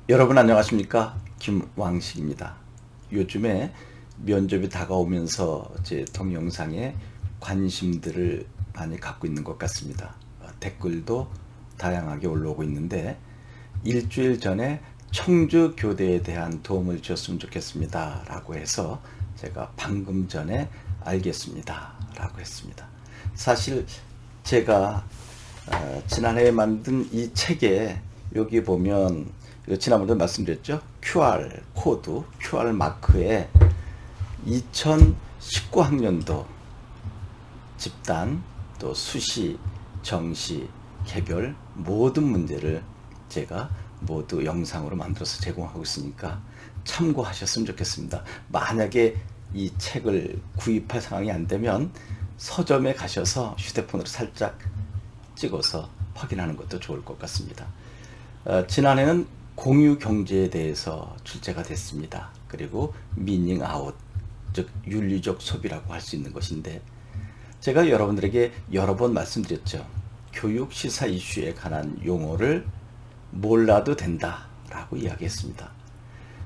여러분 안녕하십니까? 김왕식입니다. 요즘에 면접이 다가오면서 제 동영상에 관심들을 많이 갖고 있는 것 같습니다. 댓글도 다양하게 올라오고 있는데 일주일 전에 청주 교대에 대한 도움을 주셨으면 좋겠습니다 라고 해서 제가 방금 전에 알겠습니다 라고 했습니다. 사실 제가 지난해에 만든 이 책에 여기 보면 이거 지난번에도 말씀드렸죠. QR 코드, QR 마크에 2019학년도 집단, 또 수시, 정시, 개별 모든 문제를 제가 모두 영상으로 만들어서 제공하고 있으니까 참고하셨으면 좋겠습니다. 만약에 이 책을 구입할 상황이 안 되면 서점에 가셔서 휴대폰으로 살짝 찍어서 확인하는 것도 좋을 것 같습니다. 지난해는 공유 경제에 대해서 출제가 됐습니다. 그리고 미닝 아웃, 즉 윤리적 소비라고 할 수 있는 것인데 제가 여러분들에게 여러 번 말씀드렸죠. 교육 시사 이슈에 관한 용어를 몰라도 된다라고 이야기했습니다.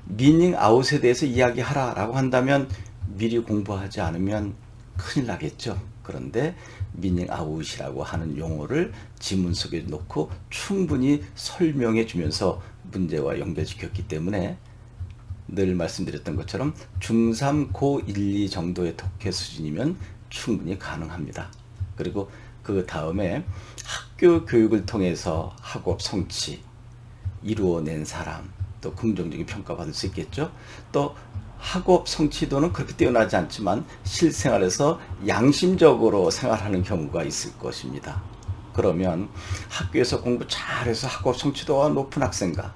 미닝 아웃에 대해서 이야기하라라고 한다면 미리 공부하지 않으면 큰일 나겠죠. 그런데 미닝 아웃이라고 하는 용어를 지문 속에 놓고 충분히 설명해 주면서 문제와 연결시켰기 때문에 늘 말씀드렸던 것처럼 중3, 고1, 2 정도의 독해 수준이면 충분히 가능합니다. 그리고 그 다음에 학교 교육을 통해서 학업 성취 이루어낸 사람, 또 긍정적인 평가받을 수 있겠죠. 또 학업 성취도는 그렇게 뛰어나지 않지만 실생활에서 양심적으로 생활하는 경우가 있을 것입니다. 그러면 학교에서 공부 잘해서 학업 성취도가 높은 학생과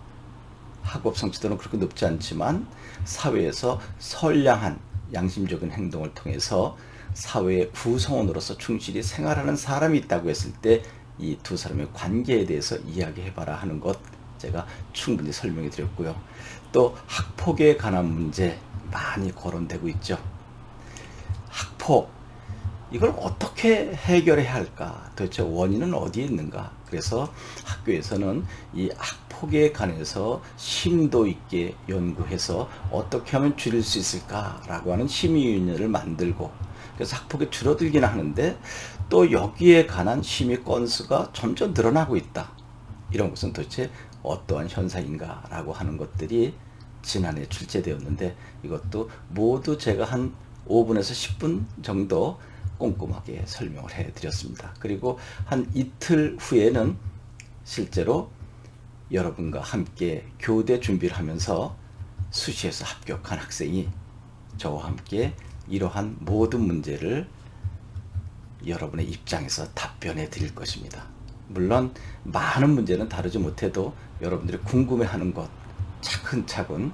학업 성취도는 그렇게 높지 않지만 사회에서 선량한 양심적인 행동을 통해서 사회의 구성원으로서 충실히 생활하는 사람이 있다고 했을 때 이 두 사람의 관계에 대해서 이야기해봐라 하는 것 제가 충분히 설명해 드렸고요. 또 학폭에 관한 문제 많이 거론되고 있죠. 학폭, 이걸 어떻게 해결해야 할까? 도대체 원인은 어디에 있는가? 그래서 학교에서는 이 학폭에 관해서 심도 있게 연구해서 어떻게 하면 줄일 수 있을까라고 하는 심의위원회를 만들고, 그래서 학폭이 줄어들기는 하는데 또 여기에 관한 심의 건수가 점점 늘어나고 있다. 이런 것은 도대체 어떠한 현상인가라고 하는 것들이 지난해 출제되었는데 이것도 모두 제가 한 5분에서 10분 정도 꼼꼼하게 설명을 해드렸습니다. 그리고 한 이틀 후에는 실제로 여러분과 함께 교대 준비를 하면서 수시에서 합격한 학생이 저와 함께 이러한 모든 문제를 여러분의 입장에서 답변해 드릴 것입니다. 물론 많은 문제는 다루지 못해도 여러분들이 궁금해하는 것 차근차근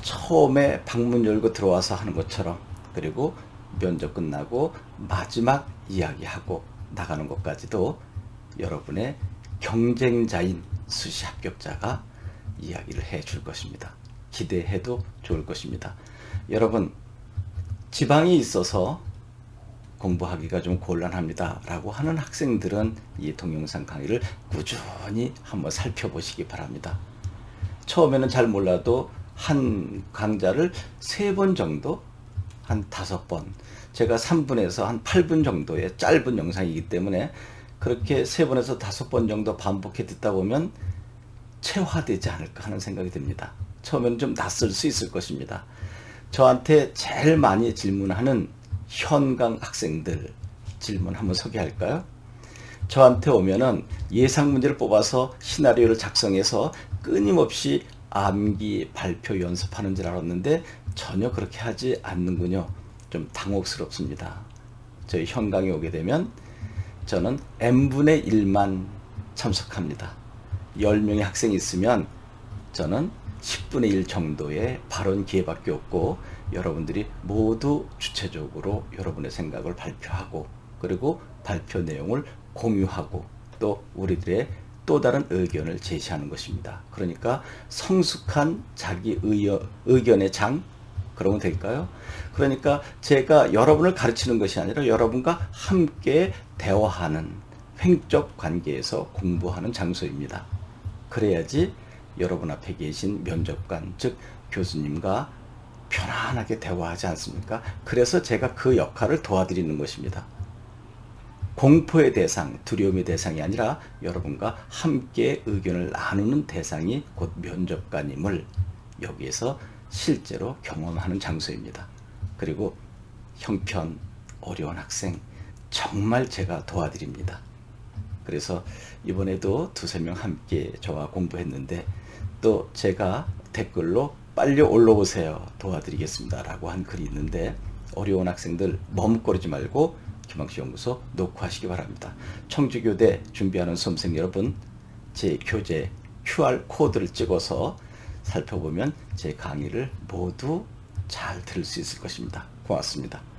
처음에 방문 열고 들어와서 하는 것처럼, 그리고 면접 끝나고 마지막 이야기하고 나가는 것까지도 여러분의 경쟁자인 수시 합격자가 이야기를 해 줄 것입니다. 기대해도 좋을 것입니다. 여러분, 지방이 있어서 공부하기가 좀 곤란합니다 라고 하는 학생들은 이 동영상 강의를 꾸준히 한번 살펴보시기 바랍니다. 처음에는 잘 몰라도 한 강좌를 3번 정도, 한 5번, 제가 3분에서 한 8분 정도의 짧은 영상이기 때문에 그렇게 3번에서 5번 정도 반복해 듣다 보면 체화되지 않을까 하는 생각이 듭니다. 처음에는 좀 낯설 수 있을 것입니다. 저한테 제일 많이 질문하는 현강 학생들 질문 한번 소개할까요? 저한테 오면은 예상 문제를 뽑아서 시나리오를 작성해서 끊임없이 암기 발표 연습하는 줄 알았는데 전혀 그렇게 하지 않는군요. 좀 당혹스럽습니다. 저희 현강에 오게 되면 저는 n분의 1만 참석합니다. 10명의 학생이 있으면 저는 10분의 1 정도의 발언 기회밖에 없고 여러분들이 모두 주체적으로 여러분의 생각을 발표하고, 그리고 발표 내용을 공유하고 또 우리들의 또 다른 의견을 제시하는 것입니다. 그러니까 성숙한 자기 의견의 장, 그러면 될까요? 그러니까 제가 여러분을 가르치는 것이 아니라 여러분과 함께 대화하는 횡적 관계에서 공부하는 장소입니다. 그래야지 여러분 앞에 계신 면접관, 즉 교수님과 편안하게 대화하지 않습니까? 그래서 제가 그 역할을 도와드리는 것입니다. 공포의 대상, 두려움의 대상이 아니라 여러분과 함께 의견을 나누는 대상이 곧 면접관임을 여기에서 실제로 경험하는 장소입니다. 그리고 형편, 어려운 학생 정말 제가 도와드립니다. 그래서 이번에도 두세 명 함께 저와 공부했는데 또 제가 댓글로 빨리 올라오세요 도와드리겠습니다 라고 한 글이 있는데 어려운 학생들 머뭇거리지 말고 김학수연구소 녹화하시기 바랍니다. 청주교대 준비하는 수험생 여러분, 제 교재 QR코드를 찍어서 살펴보면 제 강의를 모두 잘 들을 수 있을 것입니다. 고맙습니다.